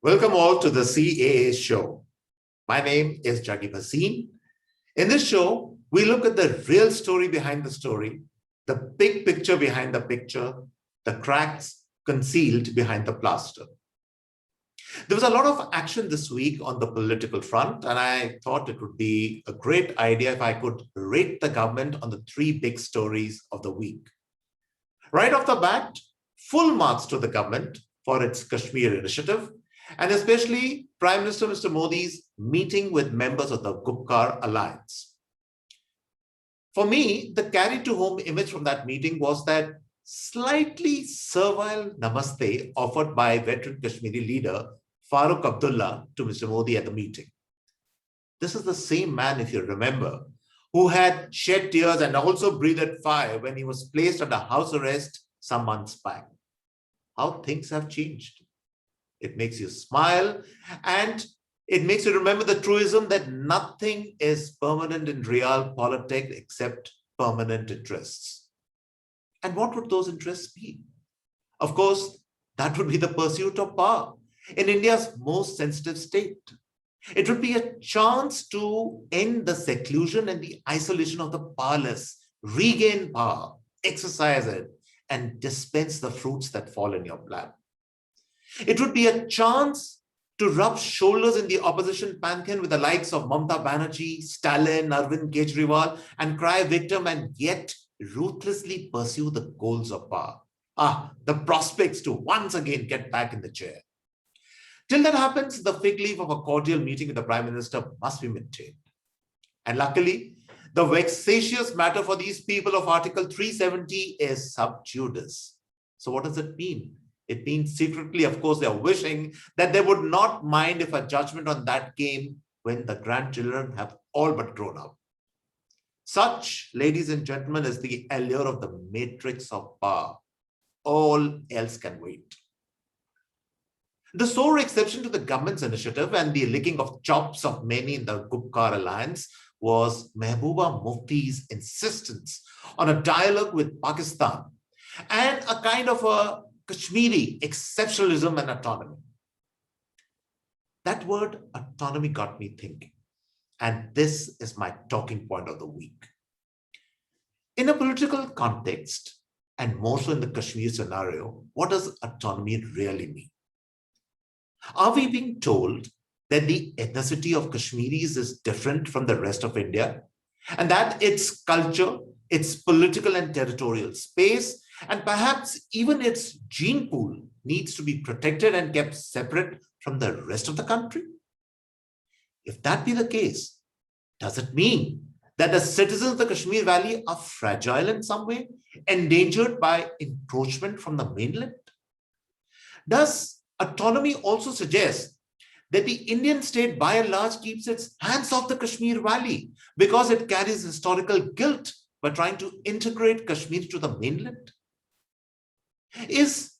Welcome all to the CAA show. My name is Juggi Bhasin. In this show, we look at the real story behind the story, the big picture behind the picture, the cracks concealed behind the plaster. There was a lot of action this week on the political front, and I thought it would be a great idea if I could rate the government on the three big stories of the week. Right off the bat, full marks to the government for its Kashmir initiative, and especially Prime Minister Mr. Modi's meeting with members of the Gupkar alliance. For me, the carried to home image from that meeting was that slightly servile namaste offered by veteran Kashmiri leader Farooq Abdullah to Mr. Modi at the meeting. This is the same man, if you remember, who had shed tears and also breathed fire when he was placed under house arrest some months back. How things have changed. It makes you smile, and it makes you remember the truism that nothing is permanent in real politics except permanent interests. And what would those interests be? Of course, that would be the pursuit of power in India's most sensitive state. It would be a chance to end the seclusion and the isolation of the powerless, regain power, exercise it, and dispense the fruits that fall in your lap. It would be a chance to rub shoulders in the opposition pantheon with the likes of Mamata Banerjee, Stalin, Arvind Kejriwal, and cry victim and yet ruthlessly pursue the goals of power. The prospects to once again get back in the chair. Till that happens, the fig leaf of a cordial meeting with the Prime Minister must be maintained. And luckily, the vexatious matter for these people of Article 370 is sub judice. So what does it mean? It means secretly, of course, they are wishing that they would not mind if a judgment on that came when the grandchildren have all but grown up. Such, ladies and gentlemen, is the allure of the matrix of power. All else can wait. The sole exception to the government's initiative and the licking of chops of many in the Gupkar alliance was Mehbooba Mufti's insistence on a dialogue with Pakistan and a kind of a Kashmiri exceptionalism and autonomy. That word autonomy got me thinking, and this is my talking point of the week. In a political context, and more so in the Kashmir scenario, what does autonomy really mean? Are we being told that the ethnicity of Kashmiris is different from the rest of India, and that its culture, its political and territorial space, and perhaps even its gene pool needs to be protected and kept separate from the rest of the country? If that be the case, does it mean that the citizens of the Kashmir Valley are fragile in some way, endangered by encroachment from the mainland? Does autonomy also suggest that the Indian state by and large keeps its hands off the Kashmir Valley because it carries historical guilt by trying to integrate Kashmir to the mainland? Is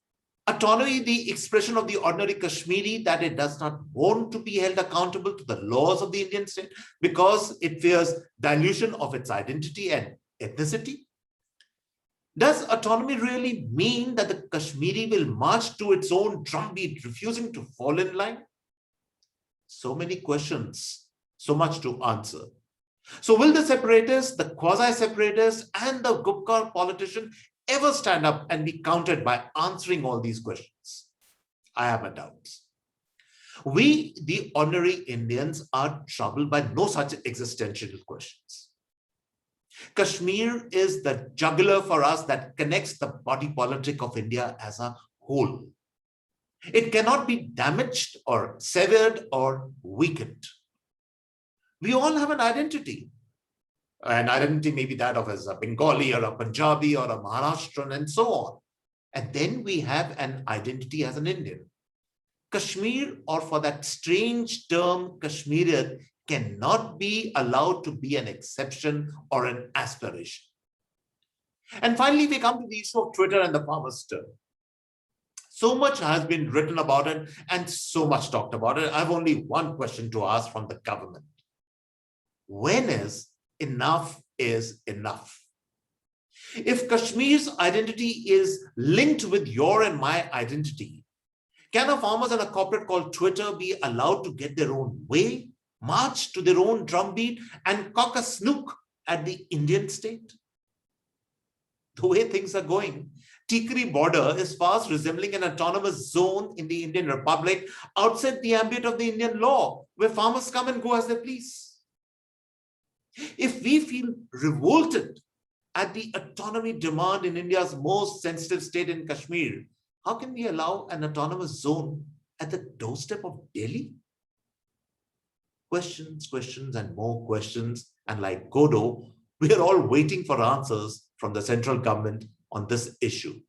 autonomy the expression of the ordinary Kashmiri that it does not want to be held accountable to the laws of the Indian state because it fears dilution of its identity and ethnicity? Does autonomy really mean that the Kashmiri will march to its own drumbeat, refusing to fall in line? So many questions, so much to answer. So will the separatists, the quasi-separatists, and the Gupkar politician ever stand up and be counted by answering all these questions? I have my doubts. We, the ordinary Indians, are troubled by no such existential questions. Kashmir is the jugular for us that connects the body politic of India as a whole. It cannot be damaged or severed or weakened. We all have an identity. An identity may be that of as a Bengali or a Punjabi or a Maharashtrian and so on. And then we have an identity as an Indian. Kashmir, or for that strange term Kashmirian, cannot be allowed to be an exception or an aspiration. And finally, we come to the issue of Twitter and the farmer's turn. So much has been written about it and so much talked about it. I have only one question to ask from the government. When is enough? If Kashmir's identity is linked with your and my identity, Can a farmers and a corporate called Twitter be allowed to get their own way, march to their own drumbeat, and cock a snook at the Indian state? The way things are going, Tikri border is fast resembling an autonomous zone in the Indian Republic outside the ambit of the Indian law, where farmers come and go as they please. If we feel revolted at the autonomy demand in India's most sensitive state in Kashmir, how can we allow an autonomous zone at the doorstep of Delhi? Questions, questions, and more questions. And like Godot, we are all waiting for answers from the central government on this issue.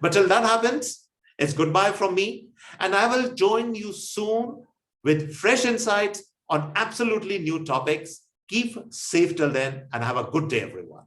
But till that happens, it's goodbye from me. And I will join you soon with fresh insights on absolutely new topics. Keep safe till then and have a good day, everyone.